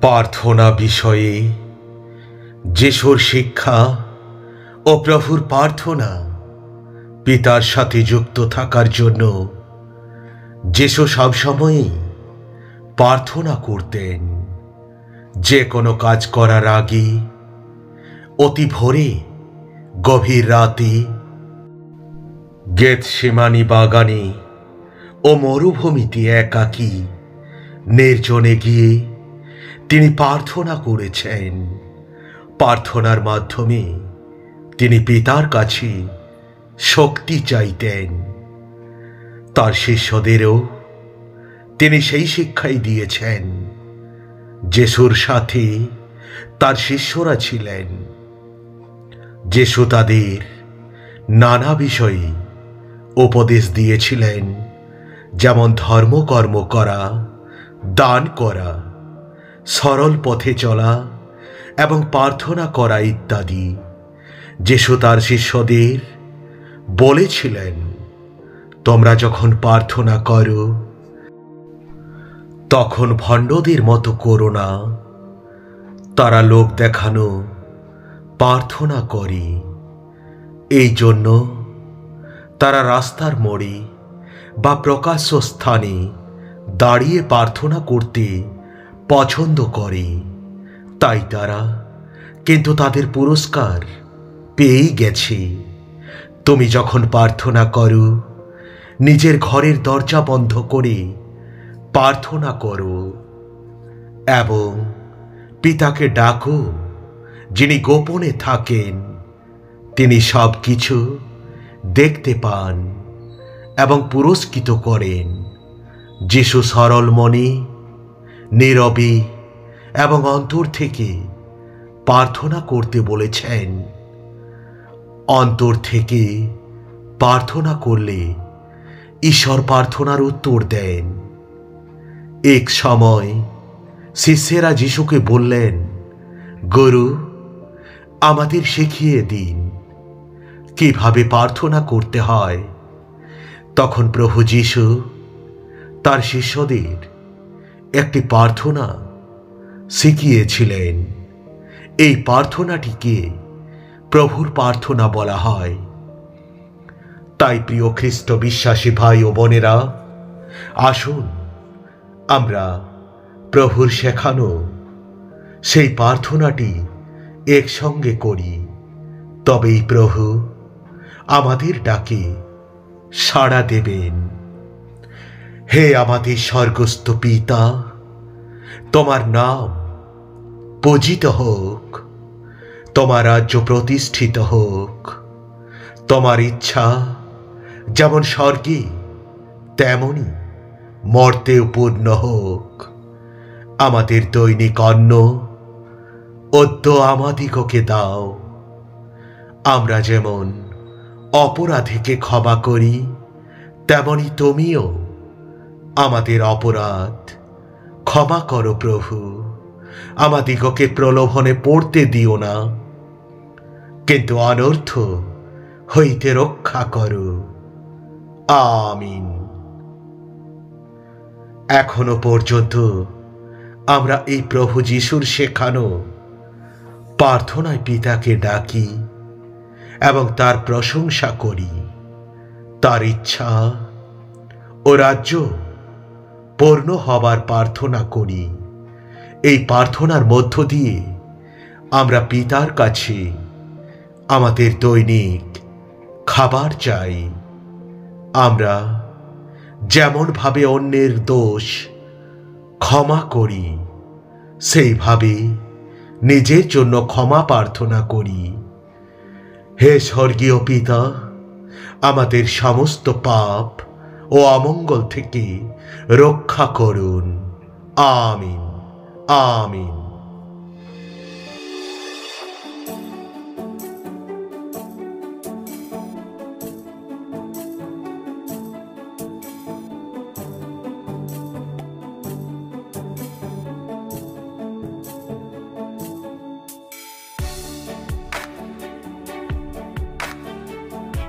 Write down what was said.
প্রার্থনা বিষয়ে যিশুর শিক্ষা ও প্রভুর প্রার্থনা পিতার সাথে যুক্ত থাকার জন্য যিশু সবসময়ই প্রার্থনা করতেন। যে কোনো কাজ করার আগে, অতি ভোরে, গভীর রাতে, গেতসেমানি বাগানে ও মরুভূমিতে একাকী নির্জনে গিয়ে তিনি প্রার্থনা করেছেন। প্রার্থনার মাধ্যমে তিনি পিতার কাছে শক্তি চাইতেন। তার শিষ্যদেরও তিনি সেই শিক্ষাই দিয়েছেন। যিশুর সাথে তার শিষ্যরা ছিলেন। যিশু তাদের নানা বিষয়ে উপদেশ দিয়েছিলেন, যেমন ধর্মকর্ম করা, দান করা, সরল পথে চলা এবং প্রার্থনা করা ইত্যাদি। যিশু তার শিষ্যদের বলেছিলেন, তোমরা যখন প্রার্থনা করো তখন ভণ্ডদের মতো করো না। তারা লোক দেখানো প্রার্থনা করে। এই জন্য তারা রাস্তার মোড়ে বা প্রকাশ্য স্থানে দাঁড়িয়ে প্রার্থনা করতে পছন্দ করে। তাই তারা কিন্তু তাদের পুরস্কার পেয়েই গেছে। তুমি যখন প্রার্থনা করো, নিজের ঘরের দরজা বন্ধ করে প্রার্থনা করো এবং পিতাকে ডাকো, যিনি গোপনে থাকেন। তিনি সব কিছু দেখতে পান এবং পুরস্কৃত করেন। যিশু সরল মনে, নীরবে এবং অন্তর থেকে প্রার্থনা করতে বলেছেন। অন্তর থেকে প্রার্থনা করলে ঈশ্বর প্রার্থনার উত্তর দেন। এক সময় শিষ্যেরা যিশুকে বললেন, গুরু, আমাদের শিখিয়ে দিন কিভাবে প্রার্থনা করতে হয়। তখন প্রভু যিশু তার শিষ্যদের একটি প্রার্থনা শিখিয়েছিলেন। এই প্রার্থনাটিকে প্রভুর প্রার্থনা বলা হয়। তাই প্রিয় খ্রিস্ট বিশ্বাসী ভাই ও বোনেরা, আসুন আমরা প্রভুর শেখানো সেই প্রার্থনাটি একসঙ্গে করি। তবেই প্রভু আমাদের ডাকে সাড়া দেবেন। হে আমাদের স্বর্গস্থ পিতা, তোমার নাম পূজিত হোক, তোমার রাজ্য প্রতিষ্ঠিত হোক, তোমার ইচ্ছা যেমন স্বর্গে তেমনি মর্তেও পূর্ণ হোক। আমাদের দৈনিক অন্ন অদ্য আমাদিগকে দাও। আমরা যেমন অপরাধীকে ক্ষমা করি, তেমনি তুমিও আমাদের অপরাধ ক্ষমা করো প্রভু। আমাদিগকে প্রলোভনে পড়তে দিও না, কিন্তু অনর্থ হইতে রক্ষা করো। আমিন। এখনো পর্যন্ত আমরা এই প্রভু যিশুর শেখানো প্রার্থনায় পিতাকে ডাকি এবং তার প্রশংসা করি। তার ইচ্ছা ও রাজ্য পূর্ণ হবার প্রার্থনা করি। এই প্রার্থনার মধ্য দিয়ে আমরা পিতার কাছে আমাদের দৈনিক খাবার চাই। আমরা যেমনভাবে অন্যের দোষ ক্ষমা করি, সেইভাবে নিজের জন্য ক্ষমা প্রার্থনা করি। হে স্বর্গীয় পিতা, আমাদের সমস্ত পাপ ও অমঙ্গল থেকে রক্ষা করুন। আমিন, আমিন।